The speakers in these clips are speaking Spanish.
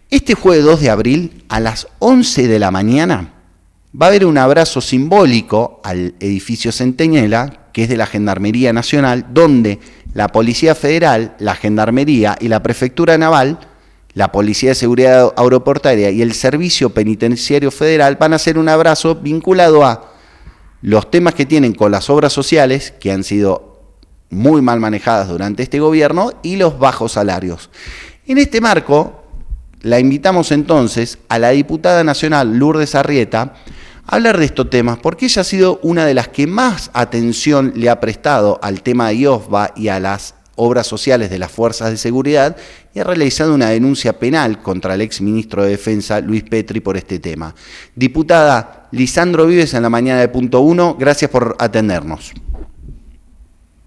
Este jueves 2 de abril, a las 11 de la mañana, va a haber un abrazo simbólico al edificio Centinela, que es de la Gendarmería Nacional, donde la Policía Federal, la Gendarmería y la Prefectura Naval, la Policía de Seguridad Aeroportuaria y el Servicio Penitenciario Federal van a hacer un abrazo vinculado a los temas que tienen con las obras sociales, que han sido muy mal manejadas durante este gobierno, y los bajos salarios. En este marco, la invitamos entonces a la diputada nacional Lourdes Arrieta a hablar de estos temas, porque ella ha sido una de las que más atención le ha prestado al tema de IOSBA y a las obras sociales de las fuerzas de seguridad, y ha realizado una denuncia penal contra el exministro de Defensa, Luis Petri, por este tema. Diputada Lisandro Vives, en la mañana de Punto Uno, gracias por atendernos.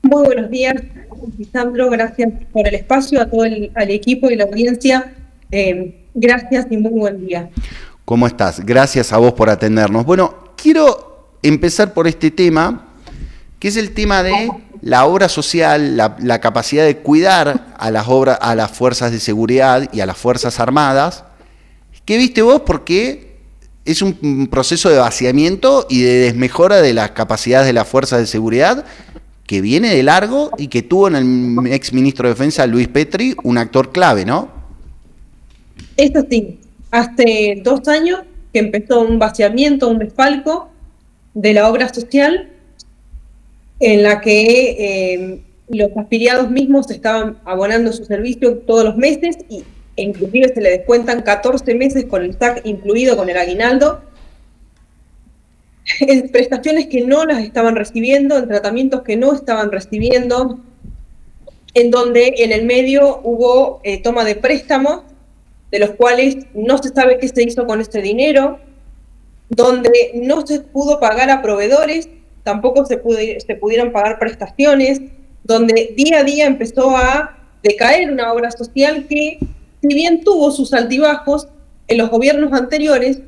Muy buenos días, Lisandro, gracias por el espacio, a todo al equipo y la audiencia, gracias y muy buen día. ¿Cómo estás? Gracias a vos por atendernos. Bueno, quiero empezar por este tema, que es el tema de la obra social, la capacidad de cuidar a las fuerzas de seguridad y a las Fuerzas Armadas. ¿Qué viste vos? Porque es un proceso de vaciamiento y de desmejora de las capacidades de las fuerzas de seguridad que viene de largo y que tuvo en el exministro de Defensa, Luis Petri, un actor clave, ¿no? Eso sí, hace 2 años que empezó un vaciamiento, un desfalco de la obra social, en la que los afiliados mismos estaban abonando su servicio todos los meses e inclusive se le descuentan 14 meses con el SAC incluido, con el aguinaldo, en prestaciones que no las estaban recibiendo, en tratamientos que no estaban recibiendo, en donde en el medio hubo toma de préstamos, de los cuales no se sabe qué se hizo con ese dinero, donde no se pudo pagar a proveedores, tampoco se pudieron pagar prestaciones, donde día a día empezó a decaer una obra social que, si bien tuvo sus altibajos en los gobiernos anteriores,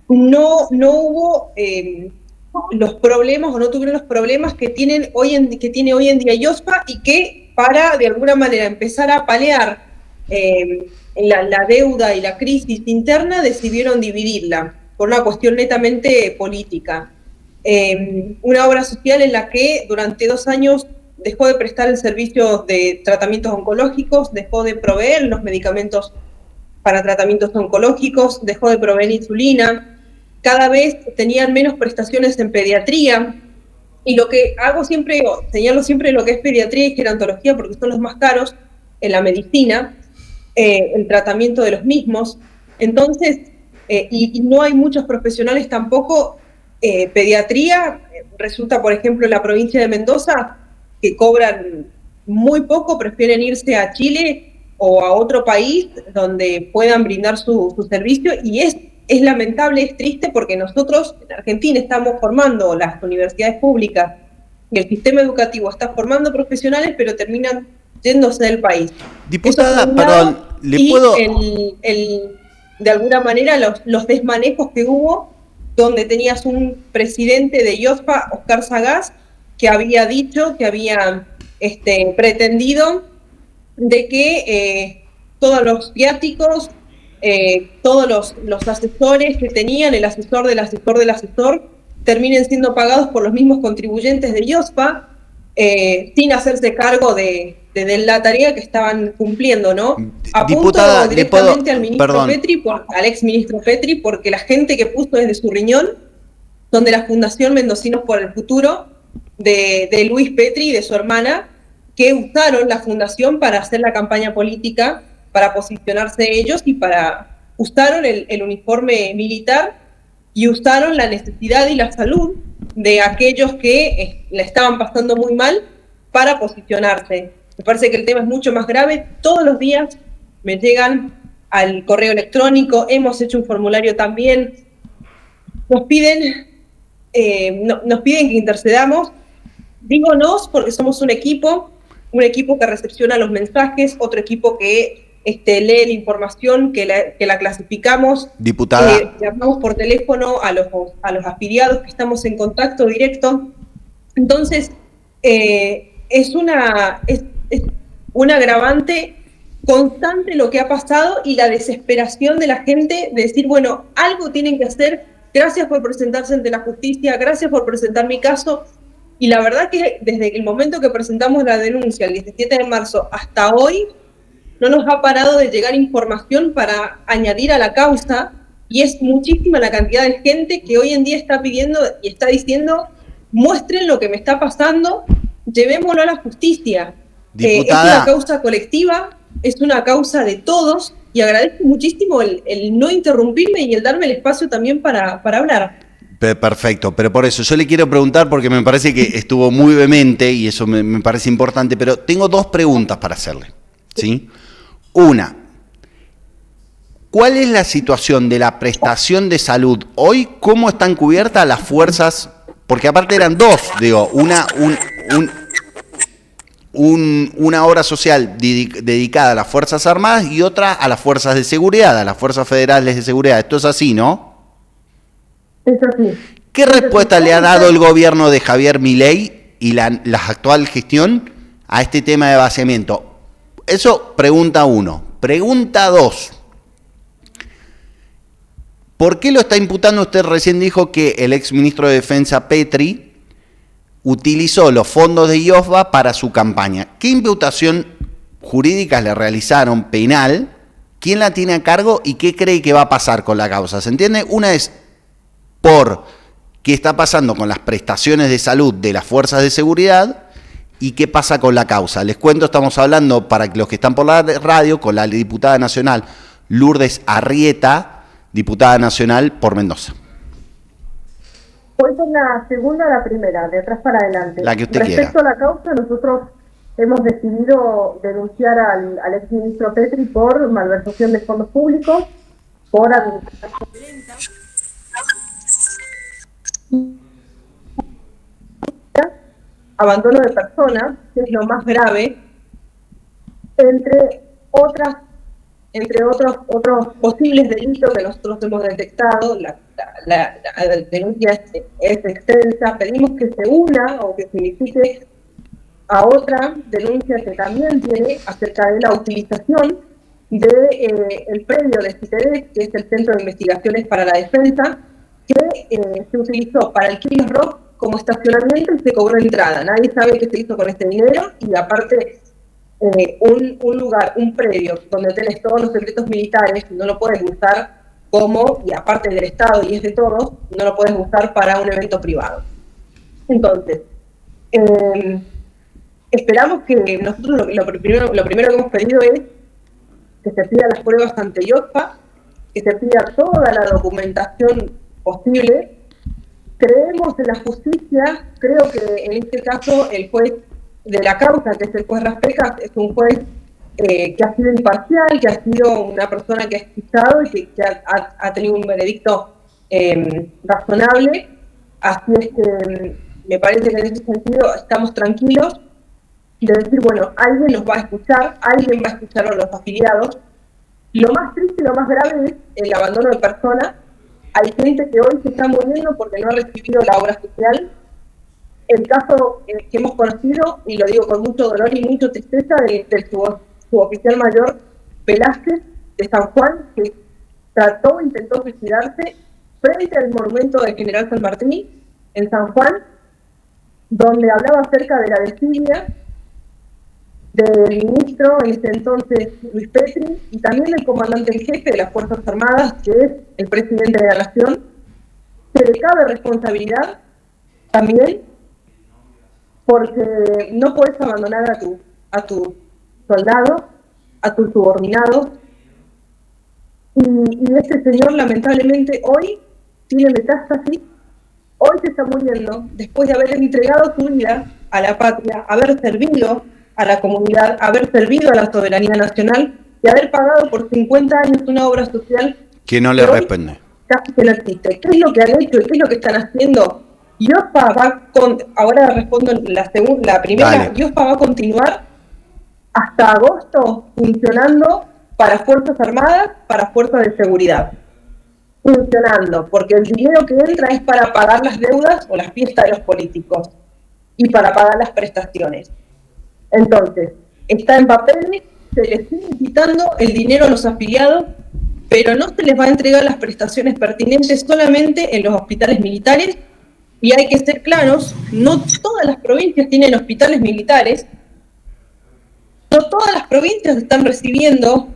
no hubo los problemas, o no tuvieron los problemas que tiene hoy en día IOSBA, y que para de alguna manera empezar a paliar la deuda y la crisis interna decidieron dividirla por una cuestión netamente política. Una obra social en la que durante 2 años dejó de prestar el servicio de tratamientos oncológicos, dejó de proveer los medicamentos para tratamientos oncológicos, dejó de proveer insulina, cada vez tenían menos prestaciones en pediatría, y lo que hago siempre, señalo siempre lo que es pediatría y gerontología, porque son los más caros en la medicina, el tratamiento de los mismos. Entonces, y no hay muchos profesionales tampoco. Pediatría, resulta, por ejemplo, en la provincia de Mendoza, que cobran muy poco, prefieren irse a Chile o a otro país donde puedan brindar su servicio, y es lamentable, es triste, porque nosotros en Argentina estamos formando, las universidades públicas y el sistema educativo está formando profesionales, pero terminan yéndose del país. Diputada, perdón, ¿le puedo...? De alguna manera los desmanejos que hubo, donde tenías un presidente de IOSBA, Oscar Sagaz, que había dicho, que había pretendido de que todos los viáticos, todos los asesores que tenían, el asesor del asesor del asesor, terminen siendo pagados por los mismos contribuyentes de IOSBA, sin hacerse cargo de la tarea que estaban cumpliendo, ¿no? Apunto directamente al ministro Petri, al exministro Petri, porque la gente que puso desde su riñón son de la Fundación Mendocinos por el Futuro, de Luis Petri y de su hermana, que usaron la fundación para hacer la campaña política, para posicionarse ellos, y usaron el uniforme militar, y usaron la necesidad y la salud de aquellos que la estaban pasando muy mal para posicionarse. Me parece que el tema es mucho más grave. Todos los días me llegan al correo electrónico, hemos hecho un formulario también, nos piden que intercedamos. Digo nos porque somos un equipo que recepciona los mensajes, otro equipo que lee la información, que la clasificamos. Diputada. Llamamos por teléfono a los afiliados, que estamos en contacto directo. Entonces, es un agravante constante lo que ha pasado y la desesperación de la gente de decir, bueno, algo tienen que hacer, gracias por presentarse ante la justicia, gracias por presentar mi caso. Y la verdad que desde el momento que presentamos la denuncia, el 17 de marzo, hasta hoy, no nos ha parado de llegar información para añadir a la causa, y es muchísima la cantidad de gente que hoy en día está pidiendo y está diciendo, muestren lo que me está pasando, llevémoslo a la justicia. Diputada, es una causa colectiva, es una causa de todos, y agradezco muchísimo el no interrumpirme y el darme el espacio también para hablar. Perfecto, pero por eso yo le quiero preguntar, porque me parece que estuvo muy vehemente y eso me parece importante, pero tengo dos preguntas para hacerle, ¿sí? Una, ¿cuál es la situación de la prestación de salud hoy? ¿Cómo están cubiertas las fuerzas? Porque aparte eran dos, digo, una obra social dedicada a las Fuerzas Armadas y otra a las Fuerzas de Seguridad, a las Fuerzas Federales de Seguridad. Esto es así, ¿no? Es así. ¿Qué respuesta le ha dado el gobierno de Javier Milei y la actual gestión a este tema de vaciamiento? Eso, pregunta uno. Pregunta dos. ¿Por qué lo está imputando? Usted recién dijo que el exministro de Defensa, Petri, utilizó los fondos de IOFBA para su campaña. ¿Qué imputación jurídica le realizaron, penal? ¿Quién la tiene a cargo y qué cree que va a pasar con la causa? ¿Se entiende? Una es por qué está pasando con las prestaciones de salud de las fuerzas de seguridad y qué pasa con la causa. Les cuento, estamos hablando, para los que están por la radio, con la diputada nacional Lourdes Arrieta, diputada nacional por Mendoza. ¿Puede ser la segunda o la primera, de atrás para adelante? La que usted Respecto quiera. a la causa, nosotros hemos decidido denunciar al exministro Petri por malversación de fondos públicos, por administración violenta, abandono de personas, que es lo más grave, entre otros posibles delitos que nosotros hemos detectado. La denuncia es extensa, pedimos que se una o que se unifique a otra denuncia que también tiene acerca de la utilización del predio de CITEDEX, que es el Centro de Investigaciones para la Defensa, que se utilizó para el Killer Rock como estacionamiento y se cobró entrada. Nadie sabe qué se hizo con este dinero, y aparte un lugar, un predio donde tenés todos los secretos militares, no lo puedes usar como, y aparte del Estado y es de todos, no lo puedes usar para un evento privado. Entonces, esperamos que nosotros lo primero que hemos pedido es que se pidan las pruebas ante IOFBA, que se pida toda la documentación posible. Creemos en la justicia, creo que en este caso el juez de la causa, que es el juez Raspejas, es un juez que ha sido imparcial, que ha sido una persona que ha escuchado y que ha tenido un veredicto razonable. Así es que me parece que en ese sentido estamos tranquilos de decir, bueno, alguien nos va a escuchar, alguien va a escuchar a los afiliados. Lo más triste y lo más grave es el abandono de personas. Hay gente que hoy se está muriendo porque no ha recibido la obra social. El caso que hemos conocido, y lo digo con mucho dolor y mucha tristeza, del suboficial mayor Velázquez de San Juan, que intentó suicidarse frente al monumento del General San Martín en San Juan, donde hablaba acerca de la desidia del ministro en ese entonces, Luis Petri, y también del comandante en jefe de las Fuerzas Armadas, que es el presidente de la Nación. Se le cabe responsabilidad también, porque no puedes abandonar a tus soldados, a tus subordinados. Y este señor, lamentablemente, hoy tiene metástasis, hoy se está muriendo, después de haber entregado su vida a la patria, haber servido a la comunidad, haber servido a la soberanía nacional y haber pagado por 50 años una obra social que no le responde. Casi que no existe. ¿Qué es lo que han hecho y qué es lo que están haciendo? IOFBA ahora respondo la primera. Dale. IOFBA va a continuar hasta agosto funcionando para Fuerzas Armadas, para Fuerzas de Seguridad. Funcionando, porque el dinero que entra es para pagar las deudas o las fiestas de los políticos y para pagar las prestaciones. Entonces, está en papeles, se les sigue quitando el dinero a los afiliados, pero no se les va a entregar las prestaciones pertinentes solamente en los hospitales militares. Y hay que ser claros, no todas las provincias tienen hospitales militares, no todas las provincias están recibiendo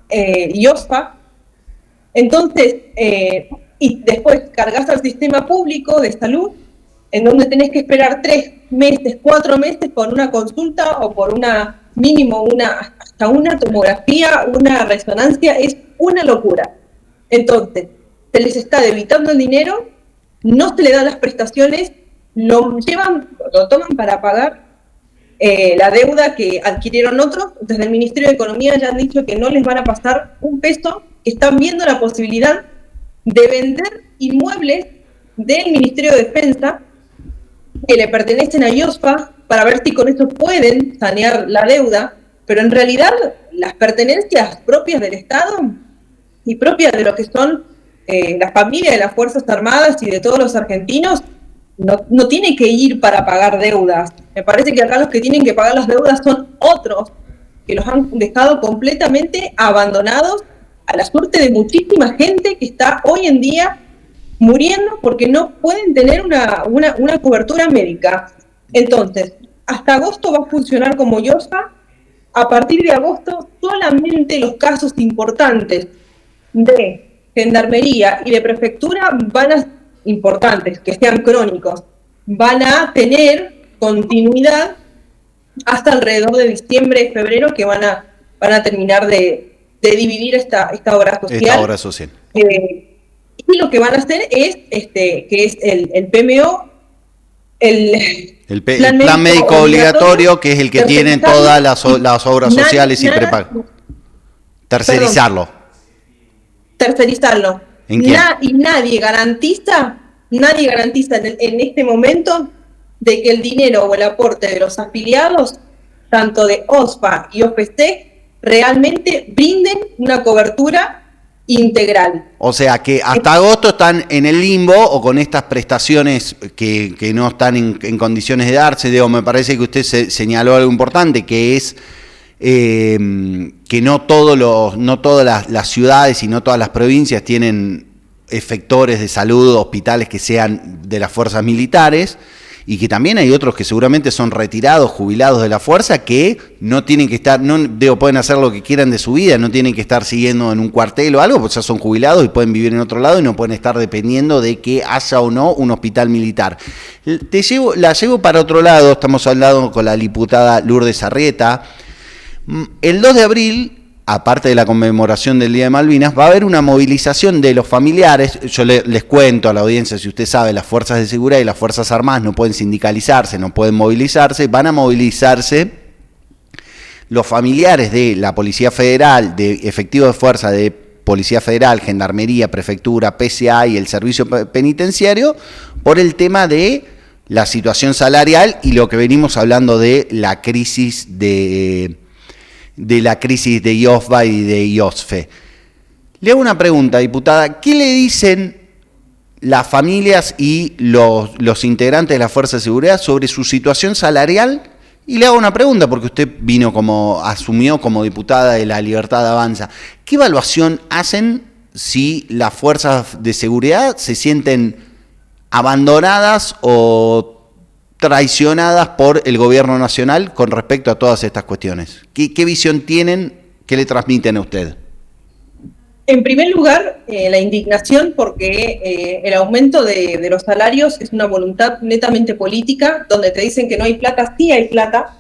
IOSFA. Entonces, y después cargas al sistema público de salud, en donde tenés que esperar 3 meses, 4 meses por una consulta o por hasta una tomografía, una resonancia. Es una locura. Entonces, se les está debitando el dinero, no se le dan las prestaciones, lo toman para pagar la deuda que adquirieron otros. Desde el Ministerio de Economía ya han dicho que no les van a pasar un peso, que están viendo la posibilidad de vender inmuebles del Ministerio de Defensa que le pertenecen a IOSFA para ver si con eso pueden sanear la deuda, pero en realidad las pertenencias propias del Estado y propias de lo que son la familia de las Fuerzas Armadas y de todos los argentinos no tiene que ir para pagar deudas. Me parece que acá los que tienen que pagar las deudas son otros, que los han dejado completamente abandonados a la suerte de muchísima gente que está hoy en día muriendo porque no pueden tener una cobertura médica. Entonces, hasta agosto va a funcionar como IOSFA. A partir de agosto, solamente los casos importantes de Gendarmería y de Prefectura importantes, que sean crónicos, van a tener continuidad hasta alrededor de diciembre, febrero, que van a terminar de dividir esta obra social. Esta obra social. Y lo que van a hacer es, que es el PMO, el plan médico obligatorio, que es el que tienen todas las obras sociales y prepagas. Tercerizarlo. ¿En quién? Y nadie garantiza en este momento de que el dinero o el aporte de los afiliados, tanto de OSFA y OPC, realmente brinden una cobertura integral. O sea que hasta agosto están en el limbo o con estas prestaciones que no están en condiciones de darse. Me parece que usted señaló algo importante, que es que no todas las ciudades y no todas las provincias tienen efectores de salud, hospitales que sean de las fuerzas militares, y que también hay otros que seguramente son retirados, jubilados de la fuerza, que no tienen que estar, pueden hacer lo que quieran de su vida, no tienen que estar siguiendo en un cuartel o algo, pues ya son jubilados y pueden vivir en otro lado y no pueden estar dependiendo de que haya o no un hospital militar. La llevo para otro lado. Estamos hablando con la diputada Lourdes Arrieta. El 2 de abril, aparte de la conmemoración del Día de Malvinas, va a haber una movilización de los familiares. Yo les cuento a la audiencia, si usted sabe, las fuerzas de seguridad y las fuerzas armadas no pueden sindicalizarse, no pueden movilizarse. Van a movilizarse los familiares de la Policía Federal, de efectivos de fuerza de Policía Federal, Gendarmería, Prefectura, PCA y el Servicio Penitenciario, por el tema de la situación salarial y lo que venimos hablando de la crisis de IOSFA y de IOSFE. Le hago una pregunta, diputada. ¿Qué le dicen las familias y los integrantes de la Fuerza de Seguridad sobre su situación salarial? Y le hago una pregunta, porque usted asumió como diputada de La Libertad Avanza. ¿Qué evaluación hacen si las fuerzas de seguridad se sienten abandonadas o traicionadas por el gobierno nacional con respecto a todas estas cuestiones? ¿Qué visión tienen? ¿Qué le transmiten a usted? En primer lugar, la indignación, porque el aumento de los salarios es una voluntad netamente política, donde te dicen que no hay plata. Sí hay plata.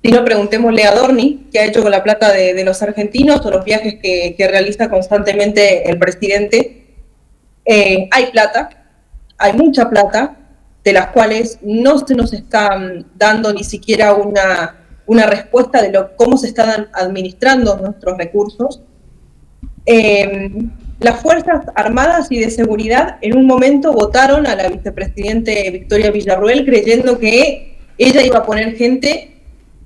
Si no, preguntémosle a Dorni qué ha hecho con la plata de los argentinos o los viajes que realiza constantemente el presidente. Hay plata, hay mucha plata, de las cuales no se nos está dando ni siquiera una respuesta de cómo se están administrando nuestros recursos. Las Fuerzas Armadas y de Seguridad en un momento votaron a la vicepresidente Victoria Villarruel creyendo que ella iba a poner gente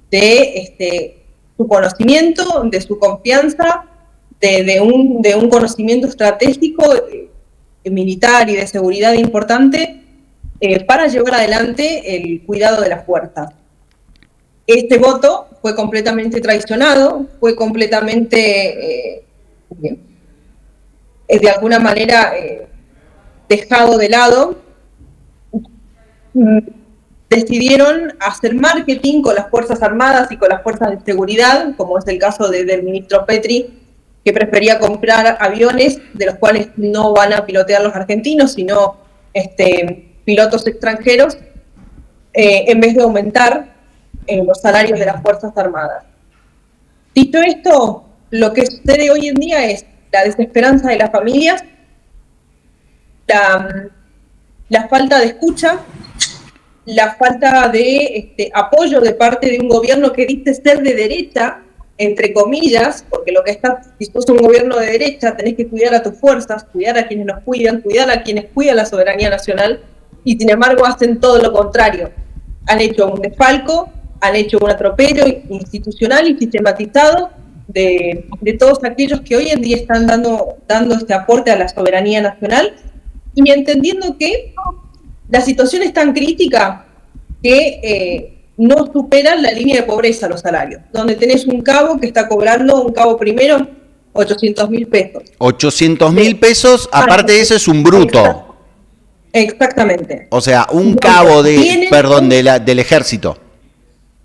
de su conocimiento, de su confianza, de un conocimiento estratégico, militar y de seguridad importante, para llevar adelante el cuidado de las fuerzas. este voto fue completamente traicionado, fue completamente, de alguna manera, dejado de lado. Decidieron hacer marketing con las Fuerzas Armadas y con las Fuerzas de Seguridad, como es el caso del ministro Petri, que prefería comprar aviones de los cuales no van a pilotear los argentinos, sino pilotos extranjeros, en vez de aumentar los salarios de las Fuerzas Armadas. Dicho esto, lo que sucede hoy en día es la desesperanza de las familias, la falta de escucha, la falta de apoyo de parte de un gobierno que dice ser de derecha, entre comillas, porque lo que está, si sos un gobierno de derecha, tenés que cuidar a tus fuerzas, cuidar a quienes nos cuidan, cuidar a quienes cuidan la soberanía nacional, y sin embargo hacen todo lo contrario. Han hecho un desfalco, han hecho un atropello institucional y sistematizado de todos aquellos que hoy en día están dando este aporte a la soberanía nacional, y entendiendo que la situación es tan crítica que no superan la línea de pobreza los salarios, donde tenés un cabo que está cobrando, un cabo primero, 800.000 pesos. 800.000 pesos, aparte de eso es un bruto. Exactamente. O sea, un cabo del ejército.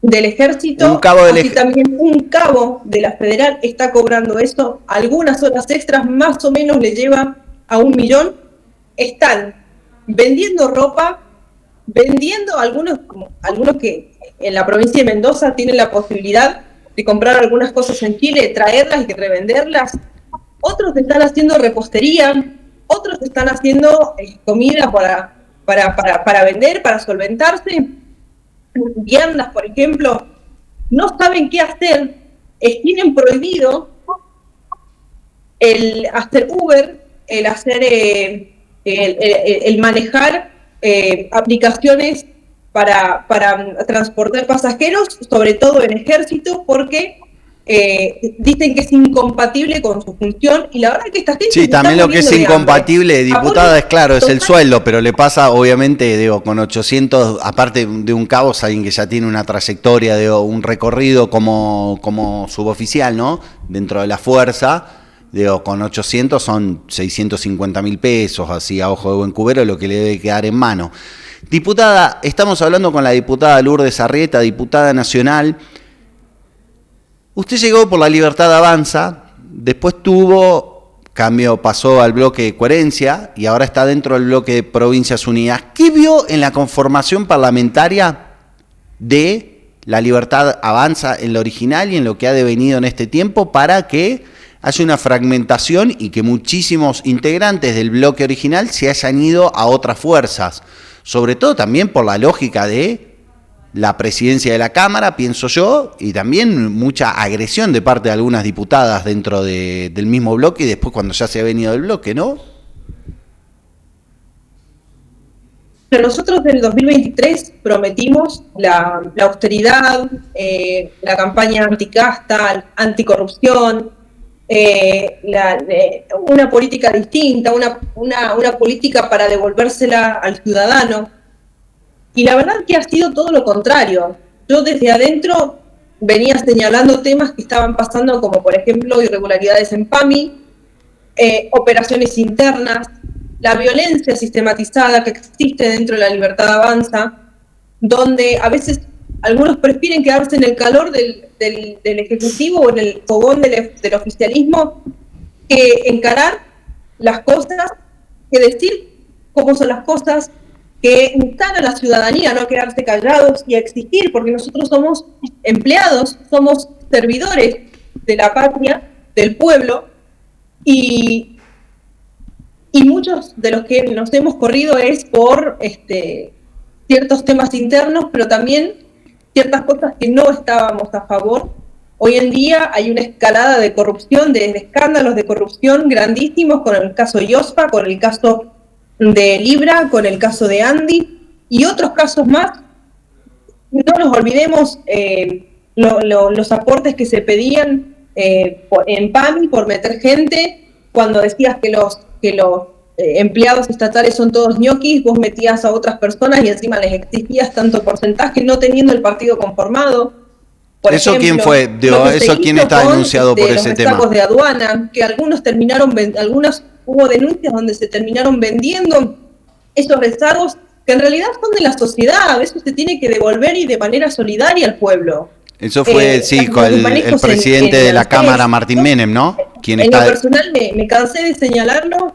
Del ejército, un cabo así también un cabo de la federal está cobrando eso. Algunas horas extras más o menos le lleva a 1 millón. Están vendiendo ropa, vendiendo algunos que en la provincia de Mendoza tienen la posibilidad de comprar algunas cosas en Chile, traerlas y revenderlas. Otros están haciendo repostería, otros están haciendo comida para vender, para solventarse. Viandas, por ejemplo, no saben qué hacer, tienen prohibido el hacer Uber, el hacer el manejar aplicaciones para transportar pasajeros, sobre todo en ejército, porque dicen que es incompatible con su función, y la verdad es que esta gente... Sí, también lo que es incompatible, diputada, es claro, es el sueldo, pero le pasa, obviamente, digo, con 800, aparte de un cabo, es alguien que ya tiene una trayectoria, digo, un recorrido como suboficial, ¿no?, dentro de la fuerza. Digo, con 800 son 650.000 pesos, así a ojo de buen cubero, lo que le debe quedar en mano. Diputada, estamos hablando con la diputada Lourdes Arrieta, diputada nacional. Usted llegó por La Libertad Avanza, después pasó al bloque de Coherencia y ahora está dentro del bloque de Provincias Unidas. ¿Qué vio en la conformación parlamentaria de La Libertad Avanza en lo original y en lo que ha devenido en este tiempo para que haya una fragmentación y que muchísimos integrantes del bloque original se hayan ido a otras fuerzas? Sobre todo también por la lógica de la presidencia de la Cámara, pienso yo, y también mucha agresión de parte de algunas diputadas dentro del mismo bloque y después cuando ya se ha venido del bloque, ¿no? Nosotros en el 2023 prometimos la austeridad, la campaña anticasta, anticorrupción, una política distinta, una política para devolvérsela al ciudadano. Y la verdad que ha sido todo lo contrario. Yo desde adentro venía señalando temas que estaban pasando, como por ejemplo irregularidades en PAMI, operaciones internas, la violencia sistematizada que existe dentro de La Libertad Avanza, donde a veces algunos prefieren quedarse en el calor del Ejecutivo o en el fogón del oficialismo que encarar las cosas, que decir cómo son las cosas, que instar a la ciudadanía a no quedarse callados y a exigir, porque nosotros somos empleados, somos servidores de la patria, del pueblo, y muchos de los que nos hemos corrido es por ciertos temas internos, pero también ciertas cosas que no estábamos a favor. Hoy en día hay una escalada de corrupción, de escándalos de corrupción grandísimos, con el caso Iospa, con el caso de Libra, con el caso de Andy y otros casos más. No nos olvidemos los aportes que se pedían en PAMI por meter gente. Cuando decías que los empleados estatales son todos ñoquis, vos metías a otras personas y encima les exigías tanto porcentaje, no teniendo el partido conformado. ¿Eso quién fue? ¿Eso quién está denunciado por ese tema? Los rezagos de aduana, que algunos hubo denuncias donde se terminaron vendiendo esos rezagos, que en realidad son de la sociedad, eso se tiene que devolver y de manera solidaria al pueblo. Eso fue, sí, con el presidente de la Cámara, Martín Menem, ¿no? En lo personal me cansé de señalarlo.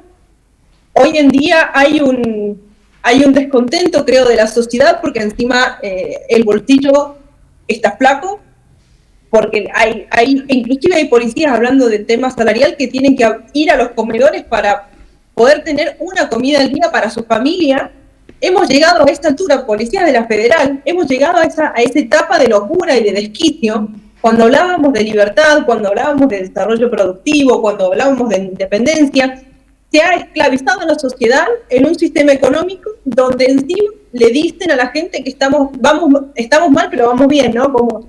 Hoy en día hay un descontento, creo, de la sociedad, porque encima el bolsillo está flaco, porque inclusive hay policías hablando del tema salarial que tienen que ir a los comedores para poder tener una comida al día para su familia. Hemos llegado a esta altura, policías de la Federal, hemos llegado a esa etapa de locura y de desquicio, cuando hablábamos de libertad, cuando hablábamos de desarrollo productivo, cuando hablábamos de independencia. Se ha esclavizado a la sociedad en un sistema económico donde encima le dicen a la gente que estamos mal, pero vamos bien, ¿no? Como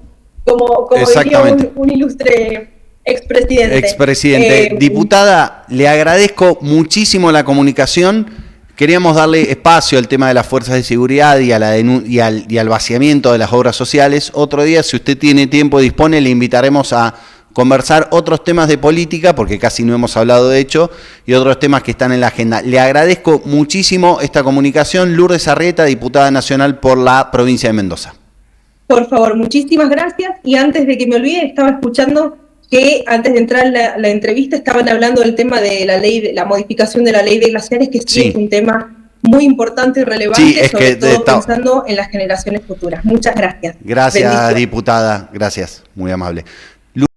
diría un ilustre expresidente. Diputada, le agradezco muchísimo la comunicación. Queríamos darle espacio al tema de las fuerzas de seguridad y al vaciamiento de las obras sociales. Otro día, si usted tiene tiempo y dispone, le invitaremos a conversar otros temas de política, porque casi no hemos hablado de hecho, y otros temas que están en la agenda. Le agradezco muchísimo esta comunicación. Lourdes Arrieta, diputada nacional por la provincia de Mendoza. Por favor, muchísimas gracias. Y antes de que me olvide, estaba escuchando que antes de entrar en la entrevista estaban hablando del tema de la modificación de la ley de glaciares, que sí es un tema muy importante y relevante, sobre todo pensando en las generaciones futuras. Muchas gracias. Gracias, diputada. Gracias, muy amable.